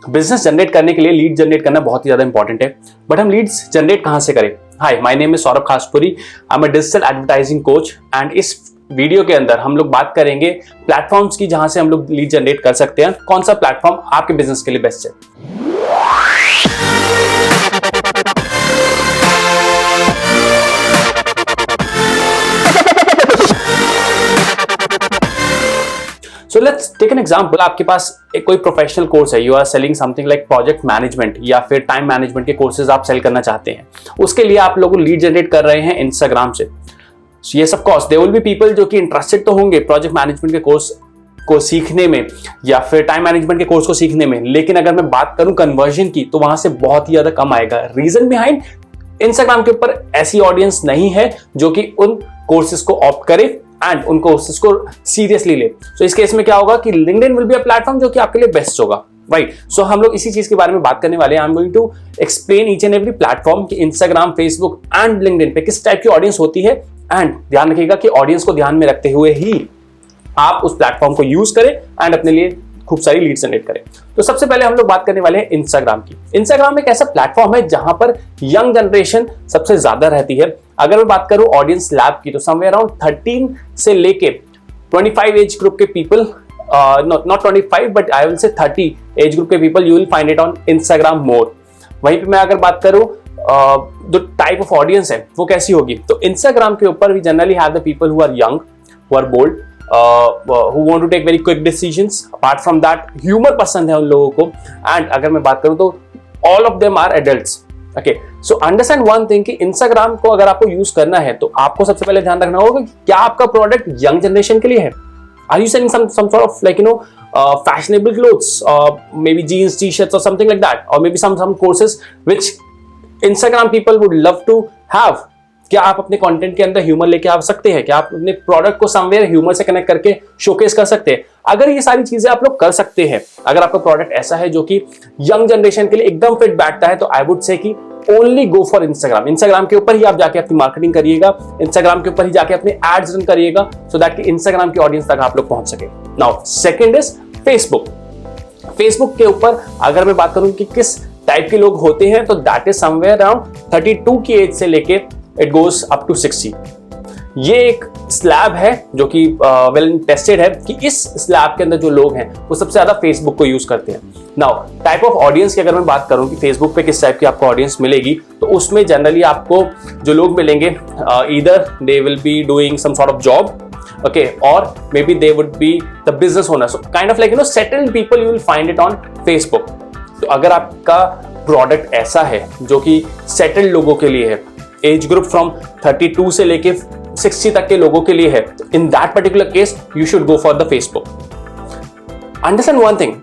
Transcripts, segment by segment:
Business generate करने के लिए लीड जनरेट करना बहुत ही ज्यादा इंपॉर्टेंट है, बट हम लीड्स जनरेट कहां से करें? Hi, my name is Saurabh Khaspuri, I am a digital advertising coach and इस वीडियो के अंदर हम लोग बात करेंगे प्लेटफॉर्म्स की जहां से हम लोग लीड जनरेट कर सकते हैं। कौन सा प्लेटफॉर्म आपके बिजनेस के लिए बेस्ट है? So let's take an example. आपके पास एक कोई प्रोफेशनल कोर्स है, you are selling something like project management या फिर टाइम मैनेजमेंट के कोर्सेज आप सेल करना चाहते हैं। उसके लिए आप लोग लीड जनरेट कर रहे हैं इंस्टाग्राम से। Yes of course there will be people जो कि इंटरेस्टेड तो होंगे प्रोजेक्ट मैनेजमेंट के कोर्स को सीखने में या फिर टाइम मैनेजमेंट के कोर्स को सीखने में, लेकिन अगर मैं बात करूं कन्वर्जन की तो वहां से बहुत ही ज्यादा कम आएगा। रीजन बिहाइंड, इंस्टाग्राम के ऊपर ऐसी ऑडियंस नहीं है जो कि उन कोर्सेज को ऑप्ट करे एंड उन कोर्सेज को सीरियसली ले। सो इस केस में क्या होगा कि LinkedIn will be a platform जो कि आपके लिए बेस्ट होगा, राइट? सो हम लोग इसी चीज के बारे में बात करने वाले हैं। I am going to explain each and every platform कि इंस्टाग्राम, फेसबुक एंड लिंक्डइन पे किस टाइप की ऑडियंस होती है, एंड ध्यान रखिएगा कि ऑडियंस को ध्यान में रखते हुए ही आप उस प्लेटफॉर्म को यूज करें एंड अपने लिए खूब सारी लीड जनरेट करें। तो सबसे पहले हम लोग बात करने वाले हैं इंस्टाग्राम की। इंस्टाग्राम एक ऐसा प्लेटफॉर्म है जहां पर यंग जनरेशन सबसे ज्यादा रहती है। अगर मैं बात करूं ऑडियंस लैब की तो समवेयर अराउंड 13 से लेके 25 एज ग्रुप के people, not 25 but I will say 30 age group के people you will find it on Instagram more. वहीं पे मैं अगर बात करूं जो टाइप ऑफ ऑडियंस है वो कैसी होगी, तो इंस्टाग्राम के ऊपर we generally have the people who are young, who are bold, who want to take very quick decisions. Apart from that, humor पसंद है उन लोगों को। And अगर मैं बात करूं तो all of them are adults. Okay, so understand one thing कि Instagram को अगर आपको यूज करना है तो आपको सबसे पहले ध्यान रखना होगा कि क्या आपका प्रोडक्ट यंग जनरेशन के लिए है। Are you selling some sort of like fashionable clothes, maybe jeans, t-shirts or something like that, or maybe some courses which Instagram people would love to have. क्या आप अपने कंटेंट के अंदर humour लेके आ सकते हैं? क्या आप अपने प्रोडक्ट को समवेयर ह्यूमर से कनेक्ट करके शोकेस कर सकते हैं? अगर ये सारी चीजें आप लोग कर सकते हैं, अगर आपका प्रोडक्ट ऐसा है जो कि यंग जनरेशन के लिए एकदम फिट बैठता है, तो आई वुड से कि only go for Instagram. Instagram के ऊपर ही आप जाके अपनी मार्केटिंग करिएगा, इंस्टाग्राम के ऊपर ही जाके अपने एड्स रन करिएगा, सो दैट कि इंस्टाग्राम की ऑडियंस तक आप लोग पहुंच सके। Now second is Facebook. Facebook के ऊपर अगर मैं बात करूं कि किस टाइप के लोग होते हैं, तो दैट इज समवेयर अराउंड 32 की एज से लेके इट गोज अप टू 60। ये एक स्लैब है जो कि वेल टेस्टेड है कि इस स्लैब के अंदर जो लोग हैं वो सबसे ज्यादा फेसबुक को यूज करते हैं। नाउ टाइप ऑफ ऑडियंस की अगर मैं बात करूं कि फेसबुक पे किस टाइप की आपको ऑडियंस मिलेगी, तो उसमें जनरली आपको जो लोग मिलेंगे either they will be doing some sort of job, okay, or maybe they would be the business owner, so kind of like settled people you will find it on Facebook. तो अगर आपका product ऐसा है जो कि settled लोगों के लिए है, एज ग्रुप फ्रॉम 32 से लेके 60 तक के लोगों के लिए है, इन that particular case you should go for the Facebook. Understand one thing,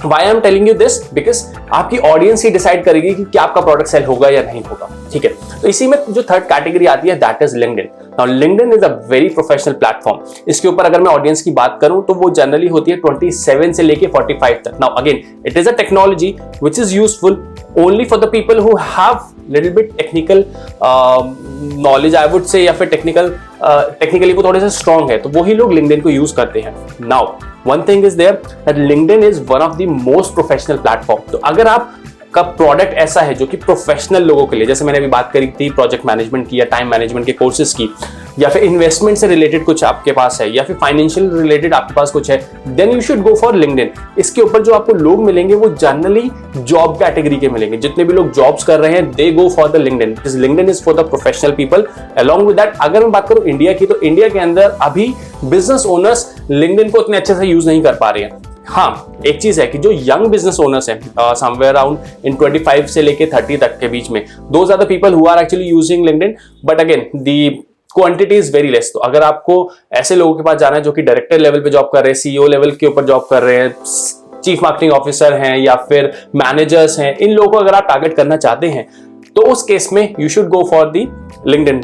Why I am telling you this? Because आपकी ऑडियंस ही डिसाइड करेगी कि क्या आपका प्रोडक्ट सेल होगा या नहीं होगा, ठीक है? तो इसी में जो थर्ड कैटेगरी आती है that is LinkedIn. Now LinkedIn is a very professional platform. इसके ऊपर अगर मैं ऑडियंस की बात करूं तो वो जनरली होती है 27 से लेके 45 तक। Now again it is a technology which is useful only for the people who have little bit technical knowledge I would say, या फिर टेक्निकली वो थोड़े से स्ट्रॉन्ग है, तो वही लोग लिंक्डइन को यूज करते हैं। Now one thing is there that LinkedIn is one of the most professional platform. तो अगर आप का प्रोडक्ट ऐसा है जो कि प्रोफेशनल लोगों के लिए, जैसे मैंने अभी बात करी थी प्रोजेक्ट मैनेजमेंट की या टाइम मैनेजमेंट के कोर्सेज की, या फिर इन्वेस्टमेंट से रिलेटेड कुछ आपके पास है, या फिर फाइनेंशियल रिलेटेड आपके पास कुछ है, then you should go for LinkedIn. इसके ऊपर जो आपको लोग मिलेंगे वो जनरली जॉब कैटेगरी के मिलेंगे। जितने भी लोग जॉब्स कर रहे हैं they go for the LinkedIn, because LinkedIn is for the professional people. Along with that अगर मैं बात करूं इंडिया की, तो इंडिया के अंदर अभी बिजनेस ओनर्स लिंक्डइन को उतने अच्छे से यूज नहीं कर पा रहे हैं। हाँ, एक चीज है कि जो यंग बिजनेस ओनर्स हैं समवेयर अराउंड इन 25 से लेके 30 तक के बीच में, those are the people who are actually using LinkedIn, but again the quantity is very less. तो अगर आपको ऐसे लोगों के पास जाना है जो कि डायरेक्टर लेवल पे जॉब कर रहे हैं, सीईओ लेवल के ऊपर जॉब कर रहे हैं, चीफ मार्केटिंग ऑफिसर हैं या फिर मैनेजर्स हैं, इन लोगों को अगर आप टारगेट करना चाहते हैं, तो उस केस में you should go for the LinkedIn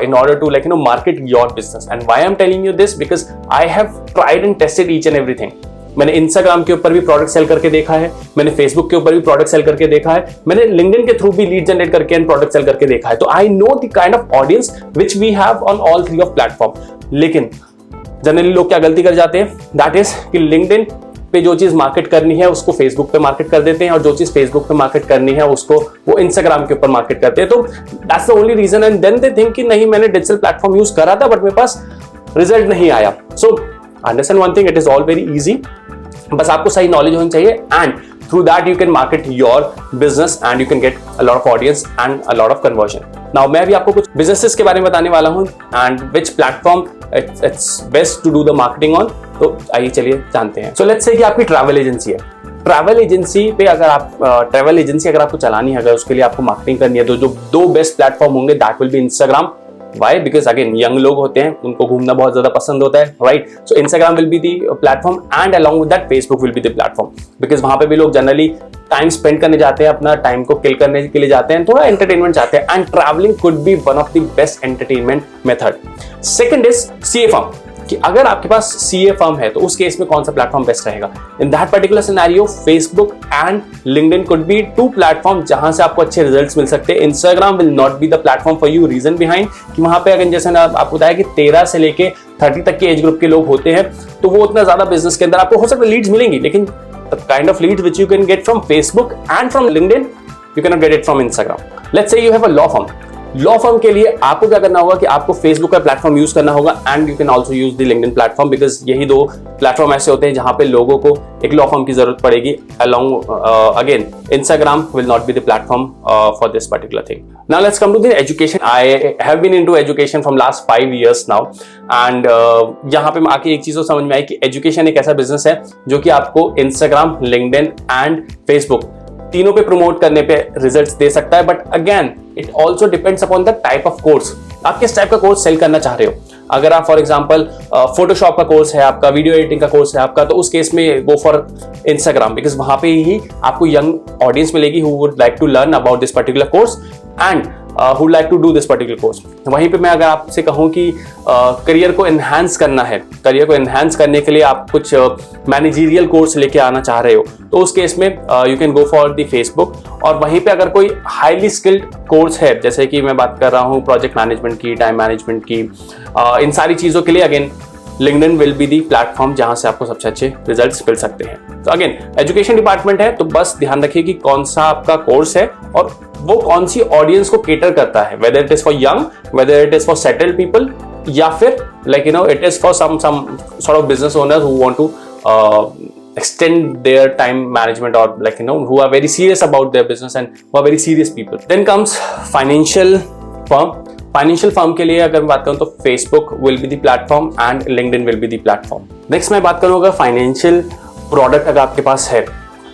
in order to market your business. And why I'm telling you this, because I have tried and tested each and everything. मैंने Instagram के ऊपर भी प्रोडक्ट सेल करके देखा है, मैंने Facebook के ऊपर भी प्रोडक्ट सेल करके देखा है, मैंने LinkedIn के थ्रू भी लीड जनरेट करके एंड प्रोडक्ट सेल करके देखा है। तो I know the kind of audience which we have on all three of platform. लेकिन जनरली लोग क्या गलती कर जाते हैं, दैट इज कि LinkedIn पे जो चीज मार्केट करनी है उसको फेसबुक पे मार्केट कर देते हैं, और जो चीज फेसबुक पे मार्केट करनी है उसको वो इंस्टाग्राम के ऊपर मार्केट करते हैं। तो that's the only reason, and then they think कि नहीं मैंने डिजिटल प्लेटफॉर्म यूज करा था बट मेरे पास रिजल्ट नहीं आया। So understand one thing, it is all very easy, बस आपको सही नॉलेज होनी चाहिए, and through that you can market your business and you can get a lot of audience and a lot of conversion. Now मैं भी आपको कुछ businesses के बारे में बताने वाला हूँ and which platform it's best to do the marketing on. तो आइए चलिए जानते हैं। So let's say कि आपकी ट्रैवल एजेंसी है, ट्रैवल एजेंसी पे अगर आप ट्रैवल एजेंसी अगर आपको चलानी है, अगर उसके लिए आपको मार्केटिंग करनी है, तो जो दो बेस्ट प्लेटफॉर्म होंगे that will be Instagram. Why? Because again young लोग होते हैं, उनको घूमना बहुत ज्यादा पसंद होता है, right? So Instagram will be the platform and along with that Facebook will be the platform, because वहां पे भी लोग जनरली टाइम स्पेंड करने जाते हैं, अपना टाइम को किल करने के लिए जाते हैं, थोड़ा एंटरटेनमेंट चाहते हैं, and travelling could be one of the best entertainment method. Second is CA firm, कि अगर आपके पास सीए फर्म है तो उस केस में कौन सा प्लेटफॉर्म बेस्ट रहेगा। In that particular scenario Facebook and LinkedIn could be two platform जहां से आपको अच्छे रिजल्ट्स मिल सकते हैं। Instagram will not be the platform for you, reason behind कि वहां पे अगर जैसे आपको बताया कि 13 से लेके 30 तक के एज ग्रुप के लोग होते हैं, तो वो उतना ज्यादा बिजनेस के अंदर आपको हो सकता है लीड्स मिलेंगी, लेकिन the kind of leads which you can get from Facebook and from LinkedIn you can not get it from Instagram. Let's say you have a law firm, law firm के लिए आपको क्या करना होगा कि आपको फेसबुक का प्लेटफॉर्म यूज करना होगा, and you can also use the LinkedIn platform, because यही दो प्लेटफॉर्म ऐसे होते हैं जहां पे लोगों को एक लॉ फर्म की जरूरत पड़ेगी। Along again Instagram will not be the platform for this particular thing. Now let's come to the education. I have been into education from last 5 years now, and यहाँ पे आके एक चीज तो समझ में आई कि एजुकेशन एक ऐसा बिजनेस है जो कि आपको इंस्टाग्राम, लिंक्डइन एंड फेसबुक तीनों पे प्रमोट करने पे रिजल्ट्स दे सकता है, but again it also depends upon the type of course. आप किस टाइप का कोर्स सेल करना चाह रहे हो। अगर आप फॉर एग्जांपल फोटोशॉप का कोर्स है आपका, वीडियो एडिटिंग का कोर्स है आपका, तो उस केस में गो फॉर इंस्टाग्राम, बिकॉज वहां पे ही आपको यंग ऑडियंस मिलेगी who would like to learn about this particular course and who like to do this particular course। वहीं पे मैं अगर आपसे कहूँ कि करियर को एनहांस करना है, करियर को एनहांस करने के लिए आप कुछ मैनेजरियल कोर्स लेके आना चाह रहे हो, तो उस केस में you can go for the Facebook. और वहीं पे अगर कोई हाईली स्किल्ड कोर्स है, जैसे कि मैं बात कर रहा हूँ प्रोजेक्ट मैनेजमेंट की, टाइम मैनेजमेंट की, इन सारी चीज़ों के लिए again LinkedIn will be the platform जहां से आपको सबसे अच्छे रिजल्ट्स मिल सकते हैं। तो अगेन एजुकेशन डिपार्टमेंट है, तो बस ध्यान रखिए कि कौन सा आपका कोर्स है और वो कौन सी ऑडियंस को केटर करता है, whether it is for young, whether it is for settled people, या फिर like you know it is for some sort of business owners who want to extend their time management, or like you know who are very serious about their business and who are very serious people. Then comes financial firm। Financial firm के लिए अगर मैं बात करूं तो Facebook will be the platform and LinkedIn will be the platform. Next मैं बात करूंगा फाइनेंशियल प्रोडक्ट अगर आपके पास है,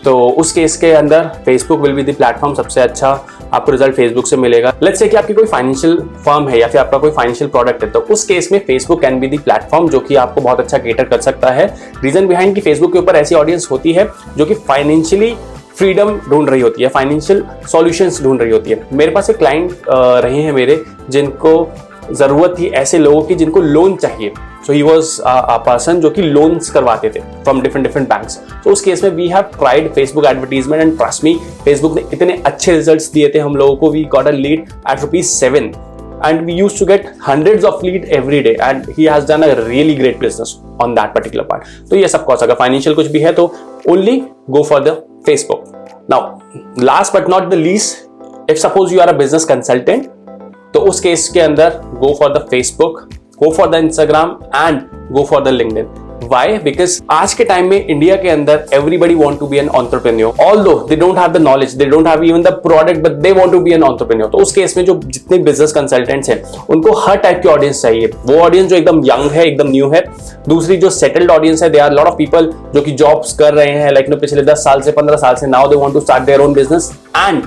तो उस केस के अंदर Facebook will be the platform, सबसे अच्छा आपको रिजल्ट फेसबुक से मिलेगा। लेट्स से कि आपकी कोई फाइनेंशियल फर्म है या फिर आपका कोई फाइनेंशियल प्रोडक्ट है, तो उस केस में Facebook can be the platform जो कि आपको बहुत अच्छा केटर कर सकता है। रीजन बिहाइंड कि फेसबुक के ऊपर ऐसी ऑडियंस होती है जो कि फाइनेंशियली फ्रीडम ढूंढ रही होती है, फाइनेंशियल सॉल्यूशंस ढूंढ रही होती है। मेरे पास एक क्लाइंट रहे हैं मेरे जिनको जरूरत थी ऐसे लोगों की जिनको लोन चाहिए। सो ही वाज अ पर्सन जो कि लोन्स करवाते थे फ्रॉम डिफरेंट बैंक्स। तो उस केस में we have tried Facebook advertisement and trust me, Facebook ने इतने अच्छे रिजल्ट्स दिए थे हम लोगों को। We got a lead at ₹7 and we used to get hundreds of lead every day and he has done a really great business on that particular part। तो ये सब कॉस्ट, अगर फाइनेंशियल कुछ भी है तो only go for the Facebook। Now last but not the least, if suppose you are a business consultant, तो उस केस के अंदर go for the Facebook, go for the Instagram and go for the LinkedIn। Why? Because आज के time में India के अंदर everybody want to be an entrepreneur, although they don't have the knowledge, they don't have even the product, but they want to be an entrepreneur। तो उस case में जो जितने बिजनेस कंसल्टेंट्स हैं उनको हर टाइप की ऑडियंस चाहिए। वो ऑडियंस जो एकदम यंग है, एकदम न्यू है। दूसरी जो सेटल्ड ऑडियंस है, they are lot of people जो कि जॉब्स कर रहे हैं लाइक पिछले 10 साल से 15 साल से, now they want to start their own business. And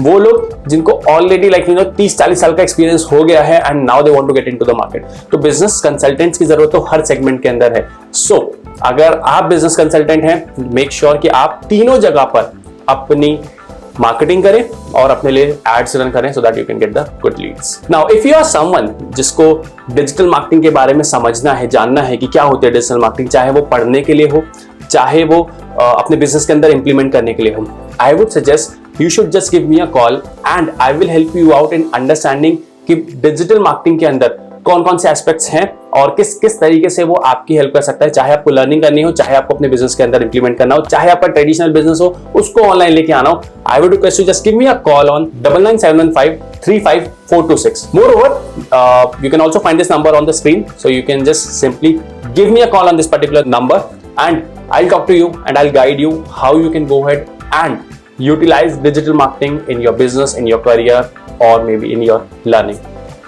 वो लोग जिनको ऑलरेडी लाइक 30-40 साल का एक्सपीरियंस हो गया है and now they want to get into the market. तो बिजनेस कंसल्टेंट्स की जरूरत तो हर सेगमेंट के अंदर है। सो अगर आप बिजनेस कंसल्टेंट हैं, मेक श्योर कि आप तीनों जगह पर अपनी मार्केटिंग करें और अपने लिए एड्स रन करें so that you can get the good leads. Now if you are someone जिसको डिजिटल मार्केटिंग के बारे में समझना है, जानना है कि क्या होती है डिजिटल मार्केटिंग, चाहे वो पढ़ने के लिए हो, चाहे वो अपने बिजनेस के अंदर इंप्लीमेंट करने के लिए हो, I would suggest you should just give me a call and I will help you out in understanding कि डिजिटल मार्केटिंग के अंदर कौन कौन से एस्पेक्ट्स हैं और किस किस तरीके से वो आपकी हेल्प कर सकता है, चाहे आपको लर्निंग करनी हो, चाहे आपको अपने बिजनेस के अंदर इंप्लीमेंट करना हो, चाहे आपका ट्रेडिशनल बिजनेस हो उसको ऑनलाइन लेके आना हो। I would request you just give me a call on 9971535426। Moreover, you can also find this number on the screen, so you can just simply give me a call on this particular number and I'll talk to you and I'll guide you how you can go ahead and utilize digital marketing in your business, in your career, or maybe in your learning.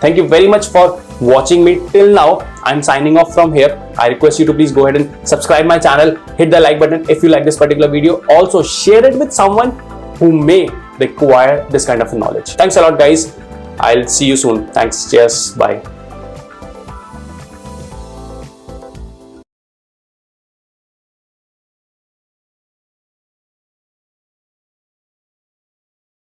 Thank you very much for watching me till now. I'm signing off from here. I request you to please go ahead and subscribe my channel, hit the like button if you like this particular video. Also share it with someone who may require this kind of knowledge. Thanks a lot guys. I'll see you soon. Thanks. Cheers. Bye.